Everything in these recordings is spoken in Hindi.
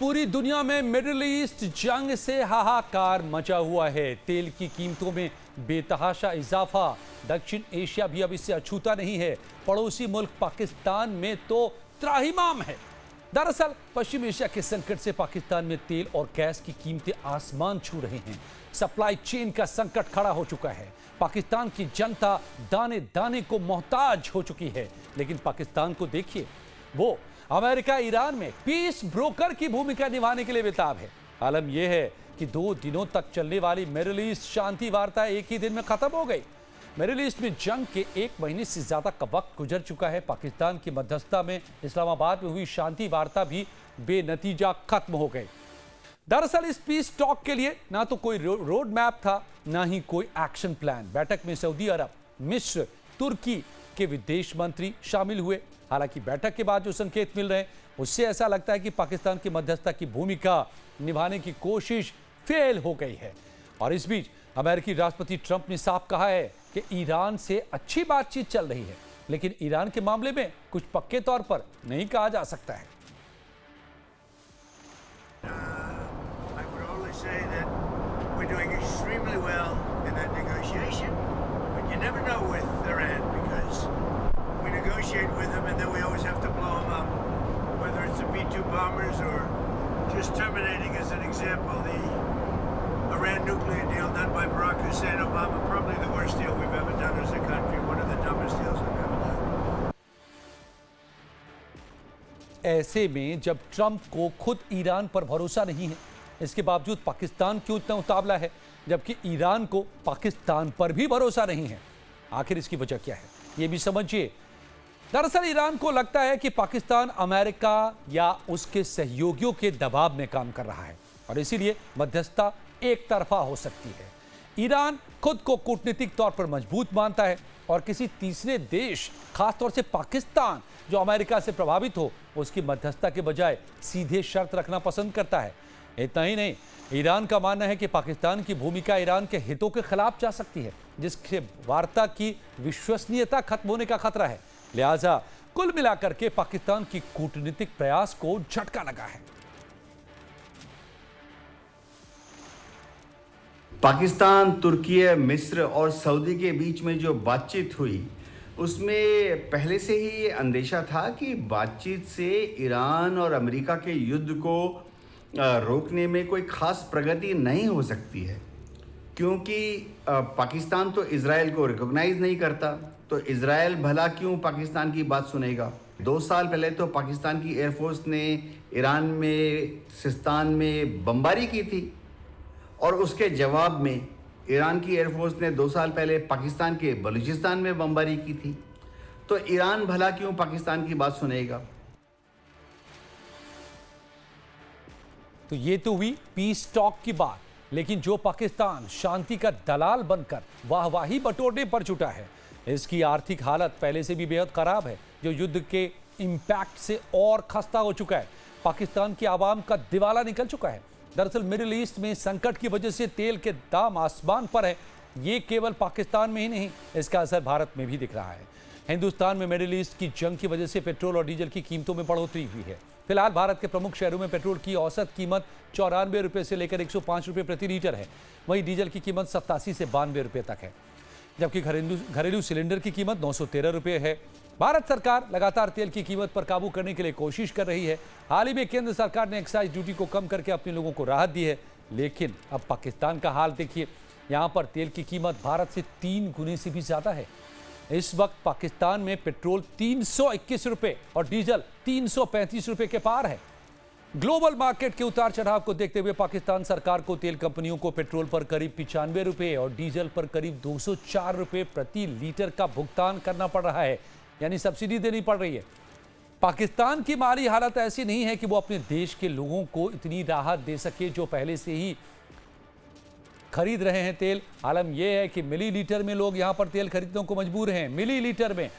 पूरी दुनिया में मिडिल ईस्ट जंग से हाहाकार मचा हुआ है। तेल की कीमतों में बेतहाशा इजाफा। दक्षिण एशिया भी अब इससे अछूता नहीं है। पड़ोसी मुल्क पाकिस्तान में तो त्राहिमाम है। दरअसल पश्चिम एशिया के संकट से पाकिस्तान में तेल और गैस की कीमतें आसमान छू रही हैं। सप्लाई चेन का संकट खड़ा हो चुका है। पाकिस्तान की जनता दाने दाने को मोहताज हो चुकी है। लेकिन पाकिस्तान को देखिए, वो अमेरिका ईरान में पीस ब्रोकर की भूमिका निभाने के लिए बेताब है। आलम यह है कि 2 दिनों तक चलने वाली मिडिल ईस्ट शांति वार्ता एक ही दिन में खत्म हो गई। मिडिल ईस्ट में जंग के 1 महीने से ज्यादा का वक्त गुजर चुका है। पाकिस्तान की मध्यस्थता में इस्लामाबाद में हुई शांति वार्ता भी बेनतीजा खत्म हो गई। दरअसल इस पीस टॉक के लिए ना तो कोई रोड मैप था, ना ही कोई एक्शन प्लान। बैठक में सऊदी अरब, मिस्र, तुर्की के विदेश मंत्री शामिल हुए। हालांकि बैठक के बाद जो संकेत मिल रहे हैं, उससे ऐसा लगता है कि पाकिस्तान की मध्यस्थता की भूमिका निभाने की कोशिश फेल हो गई है। और इस बीच अमेरिकी राष्ट्रपति ट्रंप ने साफ कहा है कि ईरान से अच्छी बातचीत चल रही है, लेकिन ईरान के मामले में कुछ पक्के तौर पर नहीं कहा जा सकता है। Negotiate with them, and then we always have to blow them up, whether it's the B-2 bombers or just terminating, as an example, the Iran nuclear deal done by Barack Hussein Obama, probably the worst deal we've ever done as a country, one of the dumbest deals we've ever done. ऐसे में जब ट्रंप को खुद ईरान पर भरोसा नहीं है, इसके बावजूद पाकिस्तान क्यों इतना उतावला है, जबकि ईरान को पाकिस्तान पर भी भरोसा नहीं है? आखिर इसकी वजह क्या है, ये भी समझिए। दरअसल ईरान को लगता है कि पाकिस्तान अमेरिका या उसके सहयोगियों के दबाव में काम कर रहा है और इसीलिए मध्यस्थता एक तरफा हो सकती है। ईरान खुद को कूटनीतिक तौर पर मजबूत मानता है और किसी तीसरे देश, खासतौर से पाकिस्तान जो अमेरिका से प्रभावित हो, उसकी मध्यस्थता के बजाय सीधे शर्त रखना पसंद करता है। इतना ही नहीं, ईरान का मानना है कि पाकिस्तान की भूमिका ईरान के हितों के खिलाफ जा सकती है, जिससे वार्ता की विश्वसनीयता खत्म होने का खतरा है। लिहाजा कुल मिलाकर के पाकिस्तान की कूटनीतिक प्रयास को झटका लगा है। पाकिस्तान, तुर्की, मिस्र और सऊदी के बीच में जो बातचीत हुई, उसमें पहले से ही ये अंदेशा था कि बातचीत से ईरान और अमेरिका के युद्ध को रोकने में कोई खास प्रगति नहीं हो सकती है, क्योंकि पाकिस्तान तो इजराइल को रिकॉग्नाइज नहीं करता, तो इजराइल भला क्यों पाकिस्तान की बात सुनेगा। 2 साल पहले तो पाकिस्तान की एयरफोर्स ने ईरान में सिस्तान में बमबारी की थी और उसके जवाब में ईरान की एयरफोर्स ने 2 साल पहले पाकिस्तान के बलूचिस्तान में बमबारी की थी। तो ईरान भला क्यों पाकिस्तान की बात सुनेगा। तो ये तो हुई पीस टॉक की बात, लेकिन जो पाकिस्तान शांति का दलाल बनकर वाहवाही बटोरने पर जुटा है, इसकी आर्थिक हालत पहले से भी बेहद खराब है, जो युद्ध के इंपैक्ट से और खस्ता हो चुका है। पाकिस्तान की आवाम का दिवाला निकल चुका है। दरअसल मिडिल ईस्ट में संकट की वजह से तेल के दाम आसमान पर है। ये केवल पाकिस्तान में ही नहीं, इसका असर भारत में भी दिख रहा है। हिंदुस्तान में मिडिल ईस्ट की जंग की वजह से पेट्रोल और डीजल की कीमतों में बढ़ोतरी हुई है। फिलहाल भारत के प्रमुख शहरों में पेट्रोल की औसत कीमत 94 रुपये से लेकर 105 रुपये प्रति लीटर है। वहीं डीजल की कीमत 87 से 92 रुपये तक है, जबकि घरेलू सिलेंडर की कीमत 913 रुपये है। भारत सरकार लगातार तेल की कीमत पर काबू करने के लिए कोशिश कर रही है। हाल ही में केंद्र सरकार ने एक्साइज ड्यूटी को कम करके अपने लोगों को राहत दी है, लेकिन अब पाकिस्तान का हाल देखिए। यहाँ पर तेल की कीमत भारत से 3 गुने से भी ज्यादा है। इस वक्त पाकिस्तान में पेट्रोल 321 रुपये और डीजल 335 रुपये के पार है। ग्लोबल मार्केट के उतार चढ़ाव को देखते हुए पाकिस्तान सरकार को तेल कंपनियों को पेट्रोल पर करीब 95 रुपये और डीजल पर करीब 204 रुपये प्रति लीटर का भुगतान करना पड़ रहा है, यानी सब्सिडी देनी पड़ रही है। पाकिस्तान की माली हालत ऐसी नहीं है कि वो अपने देश के लोगों को इतनी राहत दे सके जो पहले से ही खरीद रहे हैं तेल। आलम यह है कि मिलीलीटर में लोग यहां पर तेल खरीदने को मजबूर हैं। मिलीलीटर में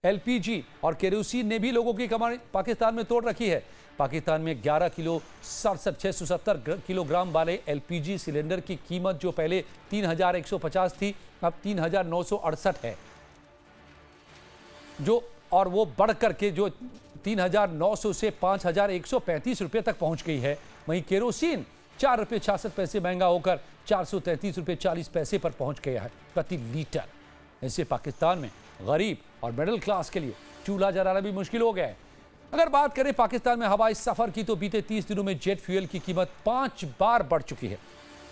एलपीजी और केरोसिन ने भी लोगों की कमाई पाकिस्तान में तोड़ रखी है। पाकिस्तान में 11 किलो 670 किलोग्राम वाले एलपीजी सिलेंडर की कीमत जो पहले 3150 थी, अब 3968 है, जो और वो बढ़ करके जो 3,900 से 5,135 रुपये तक पहुंच गई है। वहीं केरोसिन 4 रुपये 66 पैसे महंगा होकर 433 रुपये 40 पैसे पर पहुंच गया है प्रति लीटर। इससे पाकिस्तान में गरीब और मिडिल क्लास के लिए चूल्हा जलाना भी मुश्किल हो गया है। अगर बात करें पाकिस्तान में हवाई सफर की, तो बीते 30 दिनों में जेट फ्यूल की कीमत 5 बार बढ़ चुकी है।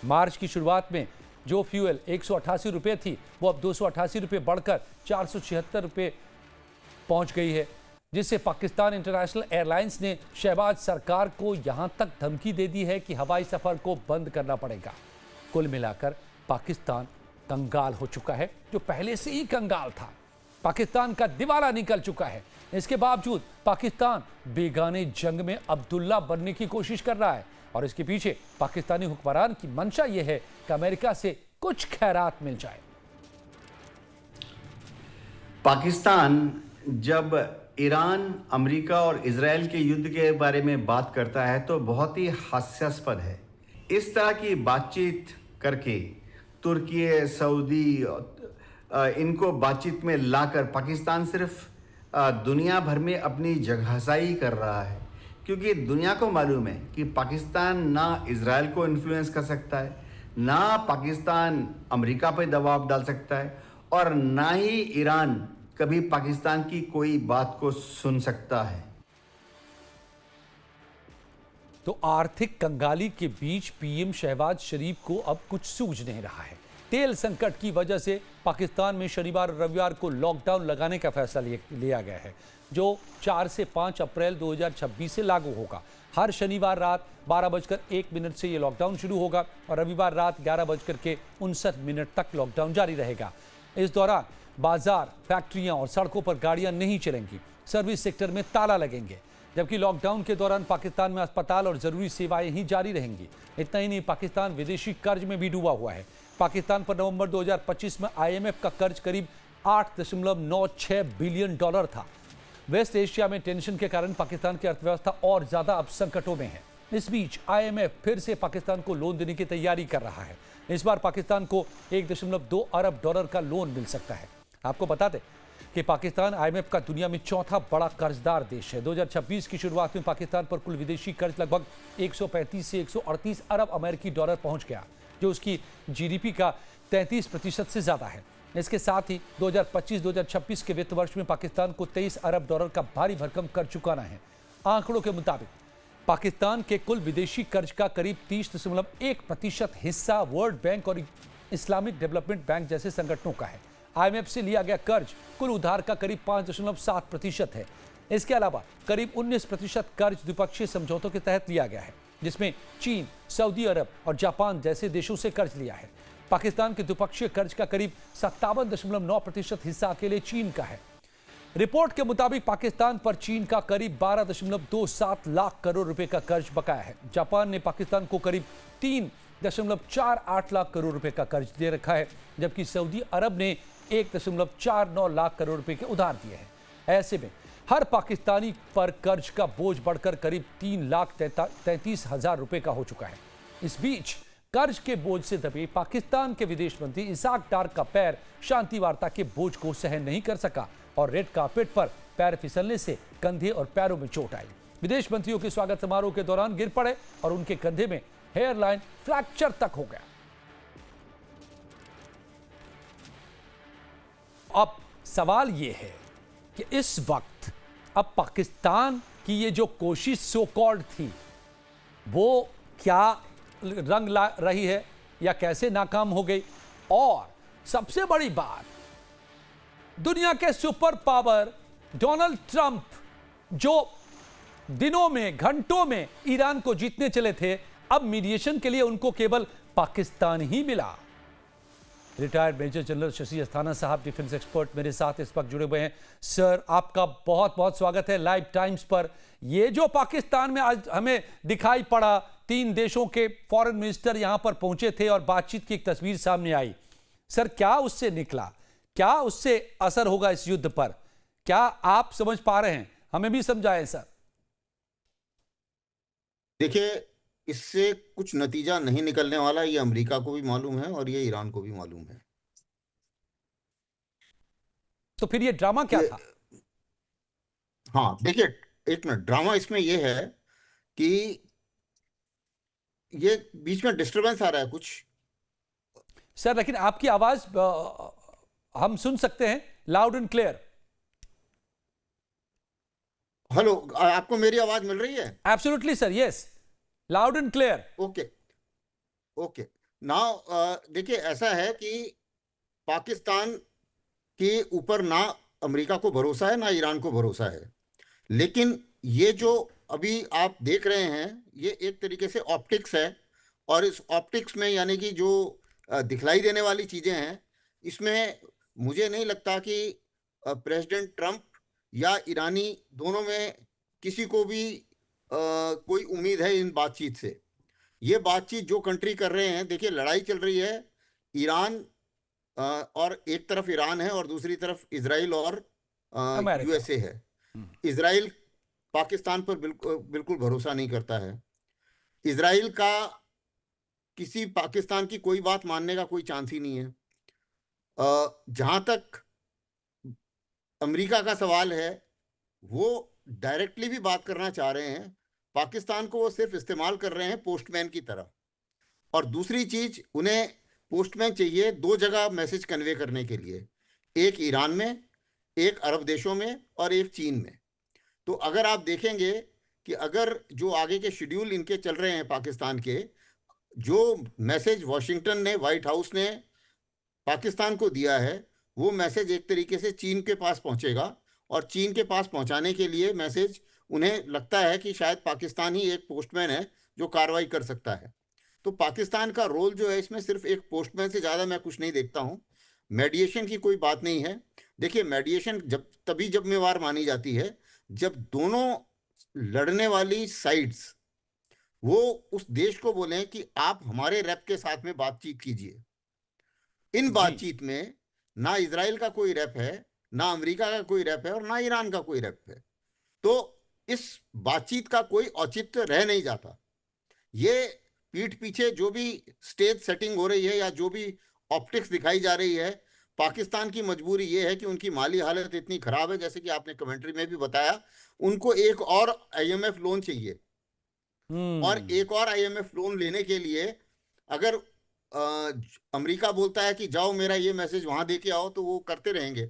मार्च की शुरुआत में जो फ्यूल 188 रुपये थी, वो अब 288 रुपये बढ़कर 476 रुपये पहुंच गई है, जिससे पाकिस्तान इंटरनेशनल एयरलाइंस ने शहबाज सरकार को यहां तक धमकी दे दी है कि हवाई सफर को बंद करना पड़ेगा। कुल मिलाकर पाकिस्तान कंगाल हो चुका है, जो पहले से ही कंगाल था। पाकिस्तान का दिवाला निकल चुका है। इसके बावजूद पाकिस्तान बेगाने जंग में अब्दुल्ला बनने की कोशिश कर रहा है, और इसके पीछे पाकिस्तानी हुक्मरान की मंशा यह है कि अमेरिका से कुछ खैरात मिल जाए। पाकिस्तान जब ईरान, अमेरिका और इजराइल के युद्ध के बारे में बात करता है तो बहुत ही हास्यास्पद है। इस तरह की बातचीत करके तुर्की, सऊदी, इनको बातचीत में लाकर पाकिस्तान सिर्फ दुनिया भर में अपनी जगहसाई कर रहा है, क्योंकि दुनिया को मालूम है कि पाकिस्तान ना इजराइल को इन्फ्लुएंस कर सकता है, ना पाकिस्तान अमेरिका पर दबाव डाल सकता है, और ना ही ईरान कभी पाकिस्तान की कोई बात को सुन सकता है। तो आर्थिक कंगाली के बीच पीएम शहबाज शरीफ को अब कुछ सूझ नहीं रहा है। तेल संकट की वजह से पाकिस्तान में शनिवार और रविवार को लॉकडाउन लगाने का फैसला लिया गया है, जो 4 से 5 अप्रैल 2026 से लागू होगा। हर शनिवार रात 12:01 से ये लॉकडाउन शुरू होगा और रविवार रात 11:59 तक लॉकडाउन जारी रहेगा। इस दौरान बाजार, फैक्ट्रियां और सड़कों पर गाड़ियां नहीं चलेंगी। सर्विस सेक्टर में ताला लगेंगे, जबकि लॉकडाउन के दौरान पाकिस्तान में अस्पताल और जरूरी सेवाएं ही जारी रहेंगी। इतना ही नहीं, पाकिस्तान विदेशी कर्ज में भी डूबा हुआ है। पाकिस्तान पर नवंबर 2025 में IMF का कर्ज करीब $8.96 बिलियन था। वेस्ट एशिया में टेंशन के कारण पाकिस्तान की अर्थव्यवस्था और ज्यादा अब संकटों में है। इस बीच IMF फिर से पाकिस्तान को लोन देने की तैयारी कर रहा है। इस बार पाकिस्तान को $1.2 अरब का लोन मिल सकता है। आपको बता दें कि पाकिस्तान IMF का दुनिया में चौथा बड़ा कर्जदार देश है। 2026 की शुरुआत में पाकिस्तान पर कुल विदेशी कर्ज लगभग 135 से 138 अरब अमेरिकी डॉलर पहुंच गया, जो उसकी GDP का 33% से ज्यादा है। इसके साथ ही 2025-2026 के वित्त वर्ष में पाकिस्तान को $23 अरब का भारी भरकम कर्ज चुकाना है। आंकड़ों के मुताबिक पाकिस्तान के कुल विदेशी कर्ज का करीब 30.1% हिस्सा वर्ल्ड बैंक और इस्लामिक डेवलपमेंट बैंक जैसे संगठनों का है। IMF से लिया गया कर्ज कुल उधार का करीब 5.7% है। इसके अलावा करीब 19% कर्ज द्विपक्षीय समझौतों के तहत लिया गया है, जिसमें चीन, सऊदी अरब और जापान जैसे देशों से कर्ज लिया है। पाकिस्तान के द्विपक्षीय कर्ज का करीब 57.9% हिस्सा अकेले चीन का है। रिपोर्ट के मुताबिक पाकिस्तान पर चीन का करीब 12.27 लाख करोड़ रुपए का कर्ज बकाया है। जापान ने पाकिस्तान को करीब 3.48 लाख करोड़ रुपए का कर्ज दे रखा है, जबकि सऊदी अरब ने 1.49 लाख करोड़ रुपए के उधार दिए हैं। ऐसे में हर पाकिस्तानी पर कर्ज का बोझ बढ़कर करीब 3,33,000 रुपए का हो चुका है। इस बीच कर्ज के बोझ से दबे पाकिस्तान के विदेश मंत्री इसाक डार का पैर शांति वार्ता के बोझ को सहन नहीं कर सका और रेड कार्पेट पर पैर फिसलने से कंधे और पैरों में चोट आई। विदेश मंत्रियों के स्वागत समारोह के दौरान गिर पड़े और उनके कंधे में हेयरलाइन फ्रैक्चर तक हो गया। अब सवाल यह है कि इस वक्त अब पाकिस्तान की ये जो कोशिश सो कॉल्ड थी, वो क्या रंग ला रही है या कैसे नाकाम हो गई? और सबसे बड़ी बात, दुनिया के सुपर पावर डोनाल्ड ट्रंप, जो दिनों में, घंटों में ईरान को जीतने चले थे, अब मीडिएशन के लिए उनको केवल पाकिस्तान ही मिला। Retired major general Shashi Asthana साहब, डिफेंस एक्सपर्ट, मेरे साथ इस वक्त जुड़े हुए हैं। सर, आपका बहुत बहुत स्वागत है लाइव टाइम्स पर। ये जो पाकिस्तान में आज हमें दिखाई पड़ा, 3 देशों के फॉरेन मिनिस्टर यहां पर पहुंचे थे और बातचीत की एक तस्वीर सामने आई, सर क्या उससे निकला? क्या उससे असर होगा इस युद्ध पर? क्या आप समझ पा रहे हैं? हमें भी समझाएं सर। देखिए, इससे कुछ नतीजा नहीं निकलने वाला, ये अमेरिका को भी मालूम है और ये ईरान को भी मालूम है। तो फिर ये ड्रामा क्या था? हाँ, देखिए, एक मिनट, ड्रामा इसमें ये है कि ये बीच में डिस्टरबेंस आ रहा है कुछ। सर लेकिन आपकी आवाज हम सुन सकते हैं लाउड एंड क्लियर। हेलो, आपको मेरी आवाज मिल रही है? Absolutely sir, yes, loud and clear. Okay, okay. Now देखिए, ऐसा है कि पाकिस्तान के ऊपर ना अमेरिका को भरोसा है ना ईरान को भरोसा है, लेकिन ये जो अभी आप देख रहे हैं ये एक तरीके से ऑप्टिक्स है, और इस ऑप्टिक्स में यानी कि जो दिखलाई देने वाली चीज़ें हैं, इसमें मुझे नहीं लगता कि प्रेसिडेंट ट्रंप या ईरानी दोनों में किसी को भी कोई उम्मीद है इन बातचीत से। ये बातचीत जो कंट्री कर रहे हैं, देखिए लड़ाई चल रही है ईरान और एक तरफ ईरान है और दूसरी तरफ इजराइल और अमेरिका। यूएसए है। इजराइल पाकिस्तान पर बिल्कुल बिल्कुल भरोसा नहीं करता है। इजराइल का किसी पाकिस्तान की कोई बात मानने का कोई चांस ही नहीं है। जहां तक अमेरिका का सवाल है, वो डायरेक्टली भी बात करना चाह रहे हैं, पाकिस्तान को वो सिर्फ इस्तेमाल कर रहे हैं पोस्टमैन की तरह। और दूसरी चीज, उन्हें पोस्टमैन चाहिए दो जगह मैसेज कन्वे करने के लिए, एक ईरान में, एक अरब देशों में और एक चीन में। तो अगर आप देखेंगे कि अगर जो आगे के शेड्यूल इनके चल रहे हैं पाकिस्तान के, जो मैसेज वॉशिंगटन ने, व्हाइट हाउस ने पाकिस्तान को दिया है, वो मैसेज एक तरीके से चीन के पास पहुंचेगा, और चीन के पास पहुंचाने के लिए मैसेज उन्हें लगता है कि शायद पाकिस्तान ही एक पोस्टमैन है जो कार्रवाई कर सकता है। तो पाकिस्तान का रोल जो है इसमें सिर्फ एक पोस्टमैन से ज़्यादा मैं कुछ नहीं देखता हूँ। मेडिएशन की कोई बात नहीं है। देखिए, मेडिएशन जब तभी जिम्मेवार मानी जाती है जब दोनों लड़ने वाली साइड्स वो उस देश को बोलें कि आप हमारे रेप के साथ में बातचीत कीजिए। इन बातचीत में ना इजराइल का कोई रेप है, ना अमेरिका का कोई रेप है और ना ईरान का कोई रेप है। तो इस बातचीत का कोई औचित्य रह नहीं जाता। ये पीठ पीछे जो भी स्टेज सेटिंग हो रही है या जो भी ऑप्टिक्स दिखाई जा रही है, पाकिस्तान की मजबूरी ये है कि उनकी माली हालत इतनी खराब है, जैसे कि आपने कमेंट्री में भी बताया, उनको एक और आईएमएफ लोन चाहिए। और एक और आईएमएफ लोन लेने के लिए अगर अमेरिका बोलता है कि जाओ मेरा ये मैसेज वहां दे के आओ, तो वो करते रहेंगे।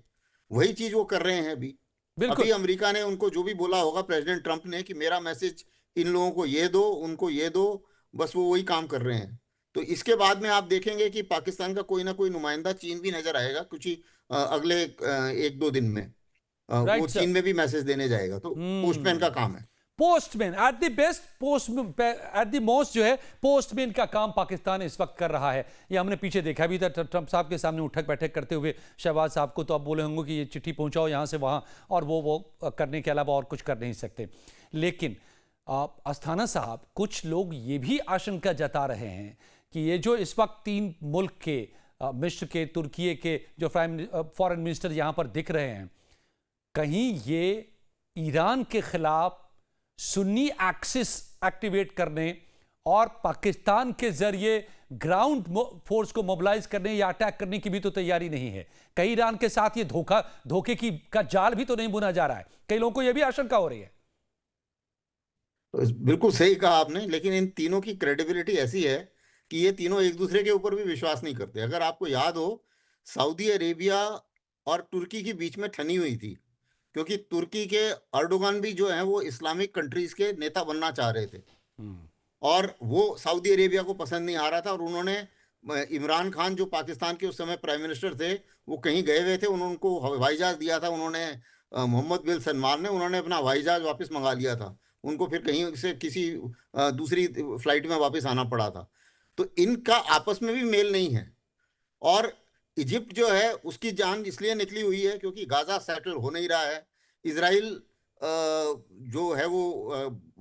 वही चीज वो कर रहे हैं अभी। अभी अमेरिका ने उनको जो भी बोला होगा, प्रेसिडेंट ट्रंप ने, कि मेरा मैसेज इन लोगों को ये दो, उनको ये दो, बस वो वही काम कर रहे हैं। तो इसके बाद में आप देखेंगे कि पाकिस्तान का कोई ना कोई नुमाइंदा चीन भी नजर आएगा कुछ ही अगले एक दो दिन में। वो चीन में भी मैसेज देने जाएगा। तो पोस्टमैन का काम है। Postman at the best, post at the most जो है पोस्टमैन का काम पाकिस्तान इस वक्त कर रहा है। ये हमने पीछे देखा भी था, ट्रंप साहब के सामने उठक बैठक करते हुए शहबाज साहब को, तो आप बोले होंगे कि ये चिट्ठी पहुंचाओ यहाँ से वहाँ, और वो करने के अलावा और कुछ कर नहीं सकते। लेकिन अस्थाना साहब, कुछ लोग ये भी आशंका जता रहे हैं कि ये जो इस वक्त तीन मुल्क के, मिस्र के, तुर्की के जो फॉरेन मिनिस्टर यहाँ पर दिख रहे हैं, कहीं ये ईरान के खिलाफ सुन्नी एक्सिस एक्टिवेट करने और पाकिस्तान के जरिए ग्राउंड फोर्स को मोबिलाइज करने या अटैक करने की भी तो तैयारी नहीं है। कई ईरान के साथ ये धोखे का जाल भी तो नहीं बुना जा रहा है। कई लोगों को यह भी आशंका हो रही है। तो बिल्कुल सही कहा आपने, लेकिन इन तीनों की क्रेडिबिलिटी ऐसी है कि ये तीनों एक दूसरे के ऊपर भी विश्वास नहीं करते। अगर आपको याद हो, सऊदी अरेबिया और तुर्की के बीच में ठनी हुई थी, क्योंकि तुर्की के अर्डोगान भी जो हैं वो इस्लामिक कंट्रीज के नेता बनना चाह रहे थे, और वो सऊदी अरेबिया को पसंद नहीं आ रहा था। और उन्होंने इमरान खान, जो पाकिस्तान के उस समय प्राइम मिनिस्टर थे, वो कहीं गए हुए थे, उनको हवाई जहाज दिया था उन्होंने, मोहम्मद बिन सलमान ने, उन्होंने अपना हवाई जहाज वापस मंगा लिया था। उनको फिर कहीं से किसी दूसरी फ्लाइट में वापस आना पड़ा था। तो इनका आपस में भी मेल नहीं है। और इजिप्ट जो है उसकी जान इसलिए निकली हुई है क्योंकि गाजा सेटल हो नहीं रहा है। इजराइल जो है वो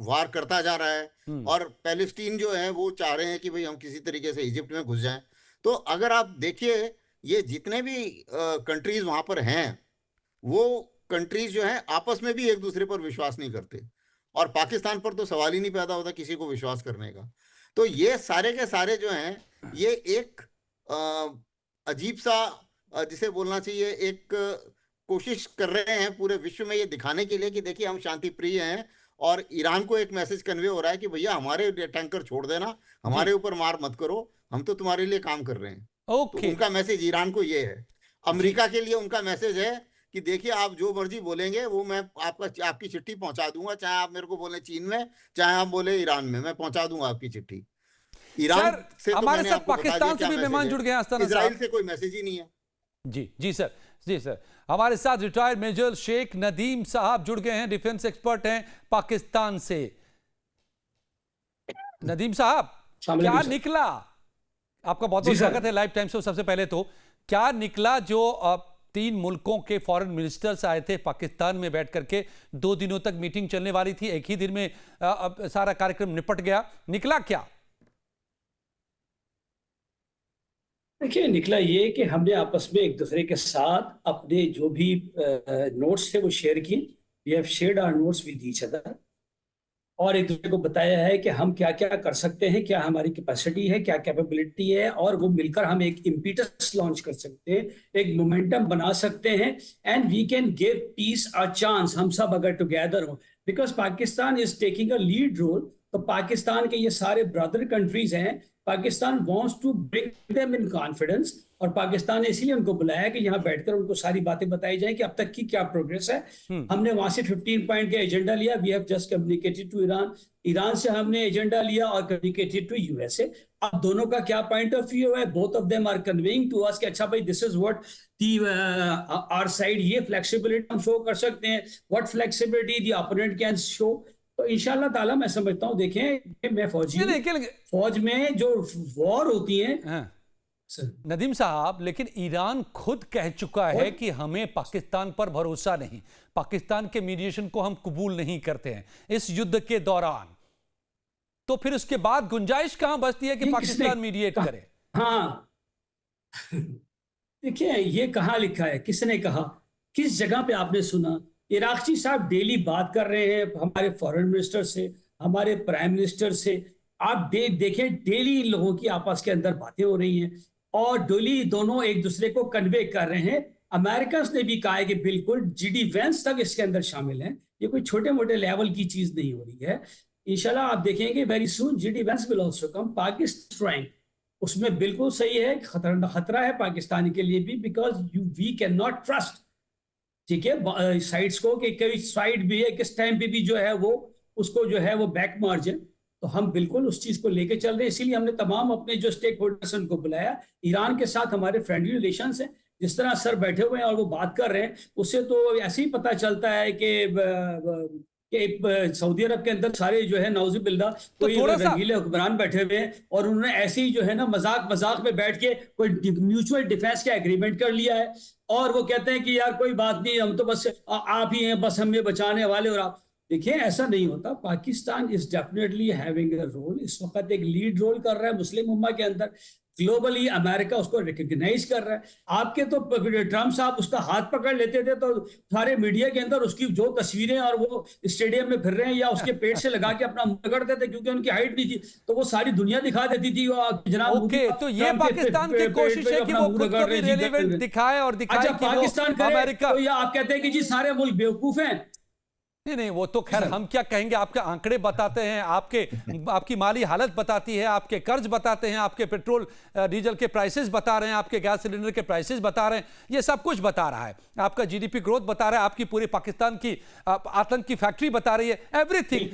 वार करता जा रहा है, और पैलेस्टीन जो है वो चाह रहे हैं कि भाई हम किसी तरीके से इजिप्ट में घुस जाएं। तो अगर आप देखिए, ये जितने भी कंट्रीज वहां पर हैं, वो कंट्रीज जो हैं आपस में भी एक दूसरे पर विश्वास नहीं करते, और पाकिस्तान पर तो सवाल ही नहीं पैदा होता किसी को विश्वास करने का। तो ये सारे के सारे जो हैं, ये एक अजीब सा, जिसे बोलना चाहिए, एक कोशिश कर रहे हैं पूरे विश्व में ये दिखाने के लिए कि देखिए हम शांति प्रिय हैं, और ईरान को एक मैसेज कन्वे हो रहा है कि भैया हमारे टैंकर छोड़ देना, हमारे ऊपर मार मत करो, हम तो तुम्हारे लिए काम कर रहे हैं। तो ओके उनका मैसेज ईरान को ये है। अमेरिका के लिए उनका मैसेज है कि देखिए आप जो मर्जी बोलेंगे वो मैं आपकी चिट्ठी पहुंचा दूंगा, चाहे आप मेरे को बोले चीन में, चाहे आप बोले ईरान में, मैं पहुंचा दूंगा आपकी चिट्ठी। ईरान सर, से तो हमारे मैंने साथ आपको बता दिया पाकिस्तान से क्या भी मैसेज मेहमान है। जुड़ गए हैं आस्ताना इजराइल साहब। से कोई मैसेज ही नहीं है। जी सर, जी सर, हमारे साथ रिटायर्ड मेजर शेख नदीम साहब जुड़ गए हैं, डिफेंस एक्सपर्ट हैं पाकिस्तान से। नदीम साहब, क्या निकला? आपका बहुत बहुत स्वागत है लाइव टाइम्स में। सबसे पहले तो क्या निकला जो 3 मुल्कों के फॉरेन मिनिस्टर्स आए थे पाकिस्तान में बैठ करके, 2 दिनों तक मीटिंग चलने वाली थी, एक ही दिन में सारा कार्यक्रम निपट गया, निकला क्या? देखिए, निकला ये कि हमने आपस में एक दूसरे के साथ अपने जो भी नोट्स थे वो शेयर किए। We have shared our notes with each other, और एक दूसरे को बताया है कि हम क्या क्या कर सकते हैं, क्या हमारी कैपेसिटी है, क्या कैपेबिलिटी है, और वो मिलकर हम एक इम्पीटस लॉन्च कर सकते हैं, एक मोमेंटम बना सकते हैं, and we can give peace a chance. हम सब अगर टुगेदर हो, because Pakistan is taking a lead role, तो पाकिस्तान के ये सारे ब्रदर कंट्रीज हैं, Pakistan wants to bring them in confidence, और पाकिस्तान ने इसीलिए उनको बुलाया कि यहाँ बैठकर उनको सारी बातें बताई जाए कि अब तक की क्या प्रोग्रेस है। हमने वहां से 15 पॉइंट का एजेंडा लिया। We have just communicated to Iran, Iran से हमने एजेंडा लिया और कम्युनिकेटेड टू यूएसए। अब दोनों का क्या पॉइंट ऑफ व्यू है, both of them are conveying to us कि अच्छा भाई, this is what the our side, ये फ्लेक्सिबिलिटी हम शो कर सकते हैं, what flexibility the opponent can show. तो इंशाल्लाह ताला मैं समझता हूँ, देखें मैं फौजी हूं, फौज में जो वॉर होती है नदीम साहब, लेकिन ईरान खुद कह चुका है कि हमें पाकिस्तान पर भरोसा नहीं, पाकिस्तान के मीडिएशन को हम कबूल नहीं करते हैं इस युद्ध के दौरान। तो फिर उसके बाद गुंजाइश कहां बचती है कि पाकिस्तान मीडिएट करे? हाँ देखिए, ये कहां लिखा है, किसने कहा, किस जगह पे आपने सुना? इराकची साहब डेली बात कर रहे हैं हमारे फॉरेन मिनिस्टर से, हमारे प्राइम मिनिस्टर से। आप देखें, डेली लोगों की आपस के अंदर बातें हो रही हैं, और डेली दोनों एक दूसरे को कन्वे कर रहे हैं। अमेरिकन ने भी कहा है कि बिल्कुल जीडी वेंस तक इसके अंदर शामिल हैं, ये कोई छोटे मोटे लेवल की चीज नहीं हो रही है। इंशाल्लाह आप देखेंगे very soon JD Vance will also come. Pakistan उसमें बिल्कुल सही है, खतरा है पाकिस्तान के लिए भी, because we can not trust, ठीक है, साइड्स को, कि कोई साइड भी है किस टाइम पे भी जो है वो उसको जो है वो बैक मार जाए। तो हम बिल्कुल उस चीज को लेके चल रहे हैं, इसीलिए हमने तमाम अपने जो स्टेक होल्डर्स उनको बुलाया। ईरान के साथ हमारे फ्रेंडली रिलेशंस हैं, जिस तरह सर बैठे हुए हैं और वो बात कर रहे हैं, उससे तो ऐसे ही पता चलता है कि सऊदी अरब के अंदर सारे जो है नौजुबिल्ला कोई रंगीले हुक्मरान बैठे हुए हैं, और उन्होंने ऐसे ही जो है ना मजाक में बैठ के कोई म्यूचुअल डिफेंस का एग्रीमेंट कर लिया है, और वो कहते हैं कि यार कोई बात नहीं, हम तो बस आप ही हैं, बस हमें बचाने वाले। और आप देखिए, ऐसा नहीं होता। Pakistan is definitely having a role, इस वक्त एक लीड रोल कर रहा है मुस्लिम उम्मा के अंदर। ग्लोबली अमेरिका उसको रिकॉग्नाइज कर रहा है। आपके तो ट्रम्प साहब उसका हाथ पकड़ लेते थे तो सारे मीडिया के अंदर उसकी जो तस्वीरें और वो स्टेडियम में फिर रहे हैं या उसके पेट से लगा के अपना मुंह पकड़ते थे, क्योंकि उनकी हाइट नहीं थी, तो वो सारी दुनिया दिखा देती थी। जनाब ओके, तो ये पाकिस्तान की कोशिश है कि वो खुद को भी रेलेवेंट दिखाए और दिखाए कि पाकिस्तान अमेरिका। तो आप कहते हैं कि जी सारे मुल्क बेवकूफ हैं। नहीं, वो तो खैर हम क्या कहेंगे, आपके आंकड़े बताते हैं, आपकी माली हालत बताती है, आपके कर्ज बताते हैं, आपके पेट्रोल डीजल के प्राइसेस बता रहे हैं, आपके गैस सिलेंडर के प्राइसेस बता रहे हैं, ये सब कुछ बता रहा है। आपका जीडीपी ग्रोथ बता रहा है, आपकी पूरे पाकिस्तान की आतंक की फैक्ट्री बता रही है, एवरीथिंग,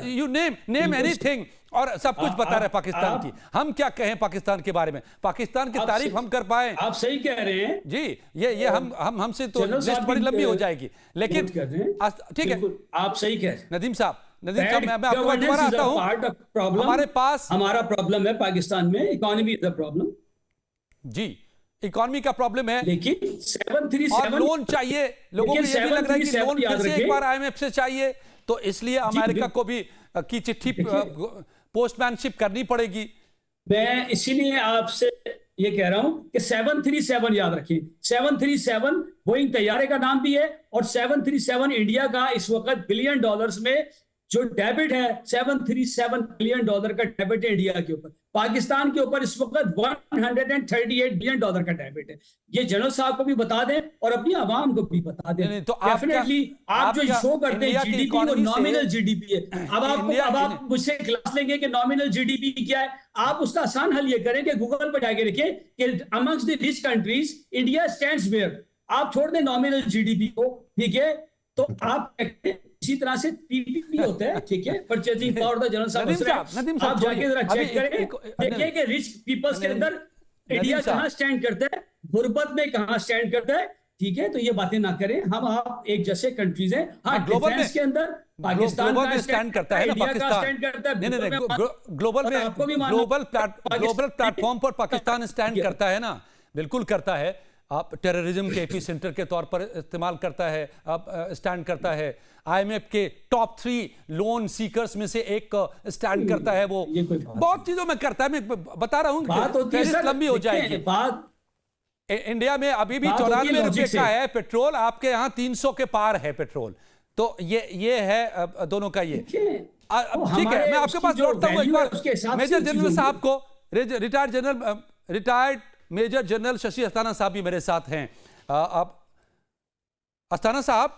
यू नेम एनीथिंग, और सब कुछ बता रहे हैं पाकिस्तान की। हम क्या कहें पाकिस्तान के बारे में? पाकिस्तान की तारीफ हम कर पाए? आप सही कह रहे हैं जी। ये हमसे तो लिस्ट बड़ी लंबी हो जाएगी, लेकिन ठीक है, आप सही कह रहे हैं नदीम साहब। मैं आपको दोबारा आता हूं। हमारे पास हमारा प्रॉब्लम है पाकिस्तान में, इकोनॉमी इज द प्रॉब्लम। जी, इकोनॉमी का प्रॉब्लम है, लेकिन 737 और लोन चाहिए लोगों को। ये भी लग रहा है कि लोन फिर से एक बार आईएमएफ से चाहिए, तो इसलिए अमेरिका को भी की चिट्ठी पोस्टमैनशिप करनी पड़ेगी। मैं इसीलिए आपसे ये कह रहा हूं कि 737 याद रखिए। 737 बोइंग तैयारे का नाम भी है, और 737 इंडिया का इस वक्त $1 बिलियन में जो डेबिट है $737 बिलियन का डेबिट है इंडिया के ऊपर। पाकिस्तान के ऊपर इस वक्त $138 बिलियन का डेबिट है। ये जनरल साहब को भी बता दें और अपनी आवाम को भी बता दें। नहीं, तो आप डेफिनेटली आप जो शो करते हैं जीडीपी वो नॉमिनल जीडीपी है। अब आप मुझसे क्लास लेंगे कि नॉमिनल जीडीपी क्या है। आप उसका आसान हल ये करें कि गूगल पर जाके लिखें कि amongst the rich countries India stands where. आप छोड़ दें नॉमिनल जीडीपी को, ठीक है। तो आप इसी तरह से पीपीपी होता है, ठीक है, परचेजिंग पावर द जनरल साहब। आप जाके जरा चेक करें, देखिए कि रिच पीपल्स के अंदर इंडिया कहां स्टैंड करता है, गुर्बत में कहां स्टैंड करता है, ठीक है। तो ये बातें ना करें, हम आप एक जैसे कंट्रीज हैं। हाँ, डिफेंस के अंदर पाकिस्तान का स्टैंड करता है ना, पाकिस्तान स्टैंड करता है। नहीं, ग्लोबल प्लेटफॉर्म पर पाकिस्तान स्टैंड करता है ना, बिल्कुल करता है। आप टेररिज्म के एपी सेंटर के तौर पर इस्तेमाल करता है, आप स्टैंड करता है। आईएमएफ के टॉप 3 लोन सीकर्स में से एक स्टैंड करता है। वो बहुत चीजों में करता है। मैं बता रहा हूँ, लंबी हो जाएगी बात। इंडिया में अभी भी 94 रुपए का है पेट्रोल, आपके यहाँ 300 के पार है पेट्रोल। तो ये है दोनों का। ये ठीक है, मैं आपके पास लौटता हूँ एक बार। मेजर जनरल साहब को, retired major general Shashi Asthana साहब भी मेरे साथ हैं। अब अस्थाना साहब,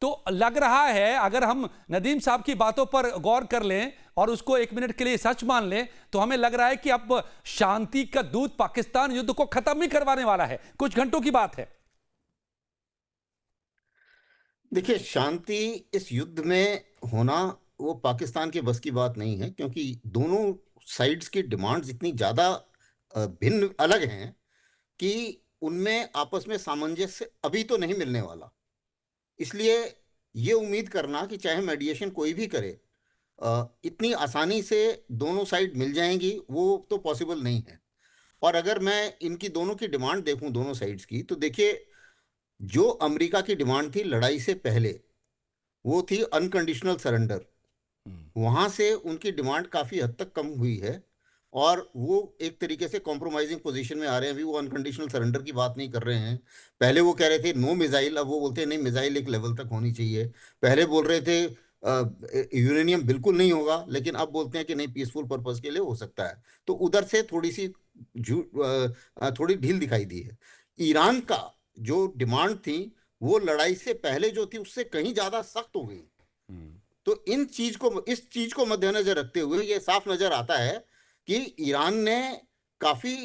तो लग रहा है अगर हम नदीम साहब की बातों पर गौर कर लें और उसको एक मिनट के लिए सच मान लें, तो हमें लग रहा है कि अब शांति का दूत पाकिस्तान युद्ध को खत्म ही करवाने वाला है। कुछ घंटों की बात है। देखिए, शांति इस युद्ध में होना वो पाकिस्तान के बस की बात नहीं है, क्योंकि दोनों साइड्स की डिमांड्स इतनी ज्यादा भिन्न अलग हैं कि उनमें आपस में सामंजस्य अभी तो नहीं मिलने वाला। इसलिए ये उम्मीद करना कि चाहे मेडिएशन कोई भी करे, इतनी आसानी से दोनों साइड मिल जाएंगी, वो तो पॉसिबल नहीं है। और अगर मैं इनकी दोनों की डिमांड देखूं, दोनों साइड्स की, तो देखिए, जो अमेरिका की डिमांड थी लड़ाई से पहले, वो थी अनकंडीशनल सरेंडर। वहां से उनकी डिमांड काफी हद तक कम हुई है और वो एक तरीके से कॉम्प्रोमाइजिंग पोजीशन में आ रहे हैं। अभी वो अनकंडीशनल सरेंडर की बात नहीं कर रहे हैं। पहले वो कह रहे थे नो मिसाइल, अब वो बोलते हैं नहीं, मिसाइल एक लेवल तक होनी चाहिए। पहले बोल रहे थे यूरेनियम बिल्कुल नहीं होगा, लेकिन अब बोलते हैं कि नहीं, पीसफुल पर्पस के लिए हो सकता है। तो उधर से थोड़ी ढील दिखाई दी है। ईरान का जो डिमांड थी वो लड़ाई से पहले जो थी उससे कहीं ज्यादा सख्त हो गई। तो इस चीज को मद्देनजर रखते हुए ये साफ नजर आता है कि ईरान ने काफी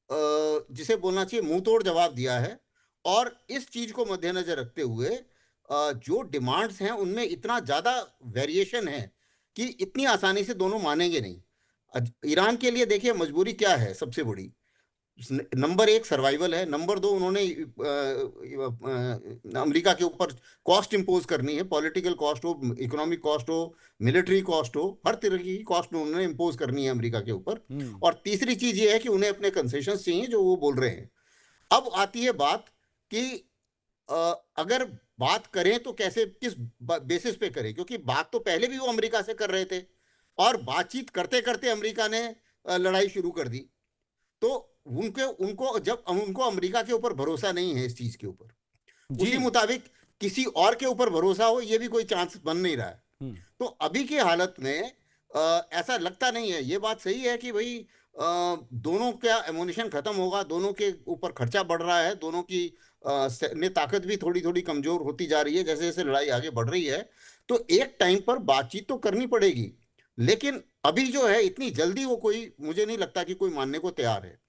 जिसे बोलना चाहिए मुंह तोड़ जवाब दिया है। और इस चीज को मद्देनजर रखते हुए जो डिमांड्स हैं उनमें इतना ज्यादा वेरिएशन है कि इतनी आसानी से दोनों मानेंगे नहीं। ईरान के लिए देखिए मजबूरी क्या है, सबसे बड़ी नंबर 1 सर्वाइवल है, नंबर 2 उन्होंने अमेरिका के ऊपर कॉस्ट इंपोज करनी है, पॉलिटिकल कॉस्ट हो, इकोनॉमिक कॉस्ट हो, मिलिट्री कॉस्ट हो, हर तरह की कॉस्ट उन्होंने इंपोज करनी है अमेरिका के ऊपर। और तीसरी चीज ये है कि उन्हें अपने कंसेशंस चाहिए जो वो बोल रहे हैं। अब आती है बात कि अगर बात करें तो कैसे, किस बेसिस पे करें, क्योंकि बात तो पहले भी वो अमेरिका से कर रहे थे और बातचीत करते करते अमेरिका ने लड़ाई शुरू कर दी। तो उनको अमेरिका के ऊपर भरोसा नहीं है इस चीज के ऊपर, उसी मुताबिक किसी और के ऊपर भरोसा हो ये भी कोई चांस बन नहीं रहा है। तो अभी की हालत में ऐसा लगता नहीं है। ये बात सही है कि भाई दोनों का एमुनिशन खत्म होगा, दोनों के ऊपर खर्चा बढ़ रहा है, दोनों की ताकत भी थोड़ी थोड़ी कमजोर होती जा रही है जैसे जैसे लड़ाई आगे बढ़ रही है। तो एक टाइम पर बातचीत तो करनी पड़ेगी, लेकिन अभी जो है इतनी जल्दी वो मुझे नहीं लगता कि कोई मानने को तैयार है।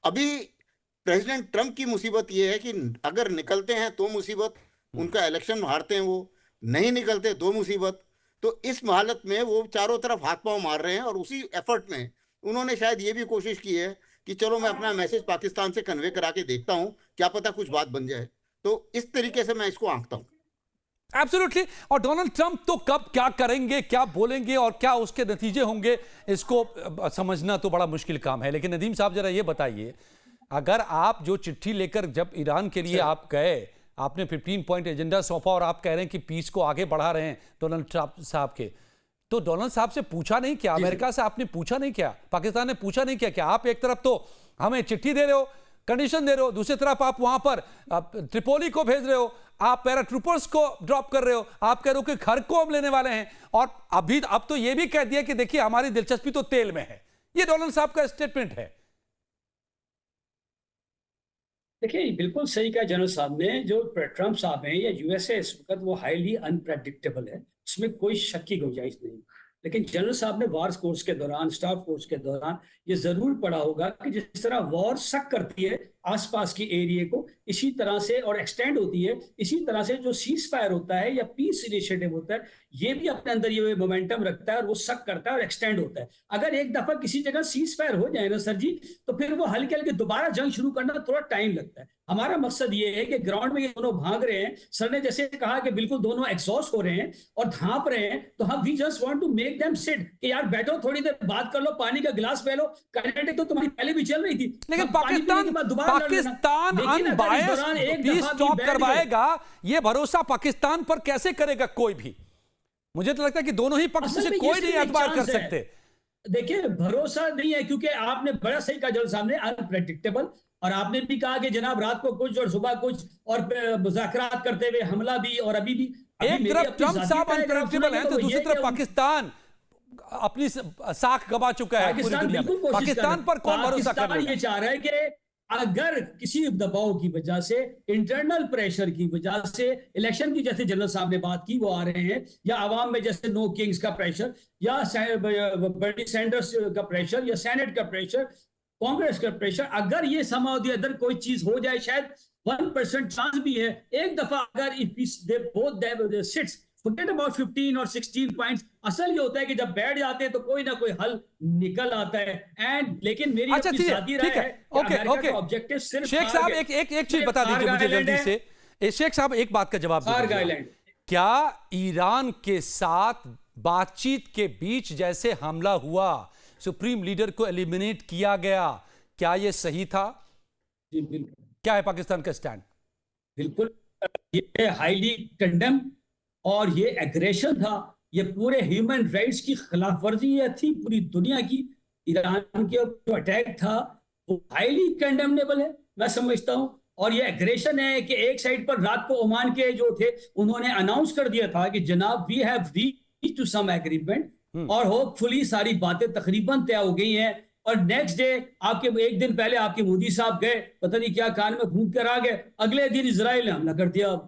अभी प्रेसिडेंट ट्रंप की मुसीबत ये है कि अगर निकलते हैं तो मुसीबत, उनका इलेक्शन हारते हैं, वो नहीं निकलते तो मुसीबत। तो इस हालत में वो चारों तरफ हाथ पांव मार रहे हैं और उसी एफर्ट में उन्होंने शायद ये भी कोशिश की है कि चलो मैं अपना मैसेज पाकिस्तान से कन्वे करा के देखता हूं, क्या पता कुछ बात बन जाए। तो इस तरीके से मैं इसको आंकता हूं। एब्सोल्युटली। और डोनाल्ड ट्रंप तो कब क्या करेंगे, क्या बोलेंगे और क्या उसके नतीजे होंगे, इसको समझना तो बड़ा मुश्किल काम है। लेकिन नदीम साहब जरा ये बताइए, अगर आप जो चिट्ठी लेकर जब ईरान के लिए आप गए, आपने 15 पॉइंट एजेंडा सौंपा और आप कह रहे हैं कि पीस को आगे बढ़ा रहे हैं डोनाल्ड ट्रंप साहब के, तो डोनाल्ड साहब से पूछा नहीं क्या, अमेरिका से आपने पूछा नहीं क्या, पाकिस्तान ने पूछा नहीं क्या कि आप एक तरफ तो हमें चिट्ठी दे रहे हो, कंडीशन दे रहे हो, दूसरी तरफ आप वहां पर ट्रिपोली को भेज रहे हो, आप पैराट्रूपर्स को ड्रॉप कर रहे हो, आप कह रहे हो कि घर को हम लेने वाले हैं, और अब तो ये भी कह दिया कि देखिए हमारी दिलचस्पी तो तेल में है। ये डोनाल्ड साहब का स्टेटमेंट है। देखिए बिल्कुल सही कहा जनरल साहब ने। जो ट्रम्प साहब हैं या यूएसए इस वक्त वो हाईली अनप्रेडिक्टेबल है, उसमें कोई शक की गुंजाइश नहीं। लेकिन जनरल साहब ने वॉर कोर्स के दौरान, स्टाफ कोर्स के दौरान ये जरूर पढ़ा होगा कि जिस तरह वॉर शक करती है आसपास की एरिया को, इसी तरह से और एक्सटेंड होती है, इसी तरह से जो सीज फायर होता है या पीस इनिशिएटिव होता है, ये भी अपने अंदर ये मोमेंटम रखता है और वो शक करता है और एक्सटेंड होता है। अगर एक दफा किसी जगह सीज फायर हो जाए ना सर जी, तो फिर वो हल्के हल्के दोबारा जंग शुरू करना थोड़ा टाइम लगता है। हमारा मकसद ये है कि ग्राउंड में ये दोनों भाग रहे हैं, सर ने जैसे कहा कि बिल्कुल दोनों एग्जॉस्ट हो रहे हैं और धांप रहे हैं, तो हम we just want to make them sit कि यार बैठो, थोड़ी देर बात कर लो, पानी का गिलास पी लो। काइनेटिक तो तुम्हारी पहले भी चल रही थी, लेकिन अब पानी पीने के बाद दोबारा लड़ लेना। पाकिस्तान लेकिन अगर इस अनबायस्ड दौरान एक पीस दफा भी टॉक बैठ गए- करवाएगा, ये भरोसा पाकिस्तान पर कैसे करेगा कोई भी? मुझे तो लगता है कि दोनों ही पक्ष असल से में कोई ये नहीं सिर्फ एक एतबार कर चांस है। सकते। देखिए भरोसा नहीं है, क्योंकि आपने बड़ा सही कहा जनरल साहब ने, अनप्रेडिक्टेबल। और आपने भी कहा कि जनाब रात को कुछ और सुबह कुछ, और मुज़ाकरात करते हुए हमला भी, और अभी भी एक मेरी तरफ अपनी ट्रंप ज़ाती साहब राय अगर आप अनप्रेडिक्टेबल है, सुनेंगे तो वो दूसरी ये तरफ कि पाकिस्तान अपनी साख गवा चुका है पूरी पाकिस्तान दुनिया में। बिल्कुल कोशिश कर रहा पाकिस्तान है। पर कौन भरोसा पाकिस्तान करेगा? ये चाह रहा है कि अगर किसी दबाव की वजह से, इंटरनल प्रेशर की वजह से, इलेक्शन की जैसे जनरल साहब ने बात की वो आ रहे हैं, या आवाम में जैसे नो किंग्स का प्रेशर, या बर्नी सैंडर्स का प्रेशर, या सेनेट का प्रेशर, कांग्रेस का प्रेशर, अगर ये समाव दी अदर कोई चीज हो जाए, शायद 1% चांस भी है एक दफा, अगर if they both sits, forget about 15 और 16 पॉइंट्स। असल ये होता है कि जब बैठ जाते हैं तो कोई ना कोई हल निकल आता है। एंड लेकिन मेरी अच्छा अपनी ठीक है, सादी राय ठीक है, है कि ओके अमेरिका ओके। का ऑब्जेक्टिव सिर्फ शेख साहब एक चीज बता दीजिए मुझे जल्दी से। शेख साहब एक बात का जवाब कारगिल दीजिए, आइलैंड। क्या ईरान के साथ बातचीत के बीच जैसे हमला हुआ, सुप्रीम लीडर को एलिमिनेट किया गया, क्या यह सही था? जी बिल्कुल, क्या है पाकिस्तान का स्टैंड? बिल्कुल ये हाईली कंडेम, और ये एग्रेशन था, ये पूरे ह्यूमन राइट्स की खिलाफ वर्जी थी पूरी दुनिया की। ईरान के जो अटैक था वो हाईली कंडेमनेबल है, मैं समझता हूं। और ये एग्रेशन है कि एक साइड पर रात को ओमान के जो थे उन्होंने अनाउंस कर दिया था कि जनाब we have reached to some agreement, और होपफुली सारी बातें तकरीबन तय हो गई हैं। और नेक्स्ट डे आपके एक दिन पहले आपके मोदी साहब गए, पता नहीं क्या कान में घूम कर आ गए, अगले दिन इजराइल ने हमला कर दिया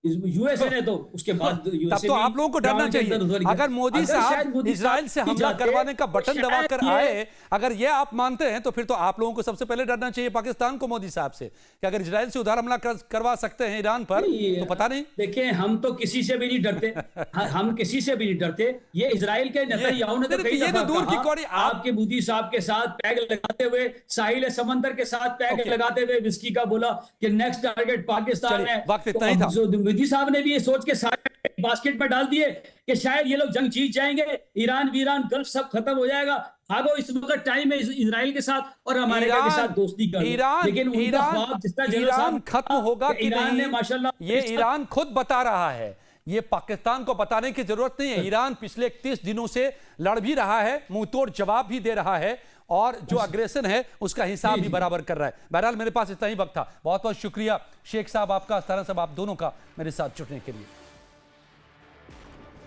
यूएसए ने, तो उसके बाद तब तो आप लोगों को डरना चाहिए। अगर मोदी साहब इजराइल से हमला करवाने का बटन दबाकर आए, अगर ये आप मानते हैं, तो फिर तो आप लोगों को सबसे पहले डरना चाहिए पाकिस्तान को मोदी साहब से, कि अगर इजराइल से उधार हमला करवा सकते हैं ईरान पर, तो पता नहीं। देखिए हम तो किसी से भी नहीं डरते, हम किसी से भी नहीं डरते। ये इजराइल के नेतन्याहू ने तो कई दफा दूर की कौड़ी आपके मोदी साहब के साथ पैग लगाते हुए, साहिल समंदर के साथ पैग लगाते हुए विस्की का बोला कि नेक्स्ट टारगेट पाकिस्तान है। वक्त इतना ही था। मोदी साहब ने भी ये सोच के सारे बास्केट में डाल दिए कि शायद ये लोग जंग जीत जाएंगे, ईरान वीरान गल्फ सब खत्म हो जाएगा, भागो, इस वक्त टाइम है इजराइल के साथ और अमेरिका के साथ दोस्ती कर लो। लेकिन उनका ख्वाब जितना ईरान खत्म होगा कि ईरान ने नहीं, माशाल्लाह ये ईरान खुद बता रहा है। ये पाकिस्तान को बताने की जरूरत नहीं है। ईरान पिछले 31 दिनों से लड़ भी रहा है, मुंह तोड़ जवाब भी दे रहा है, और जो अग्रेशन है उसका हिसाब भी बराबर कर रहा है। बहरहाल मेरे पास इतना ही वक्त था। बहुत बहुत शुक्रिया शेख साहब आपका, अस्ताना साहब, आप दोनों का मेरे साथ जुड़ने के लिए।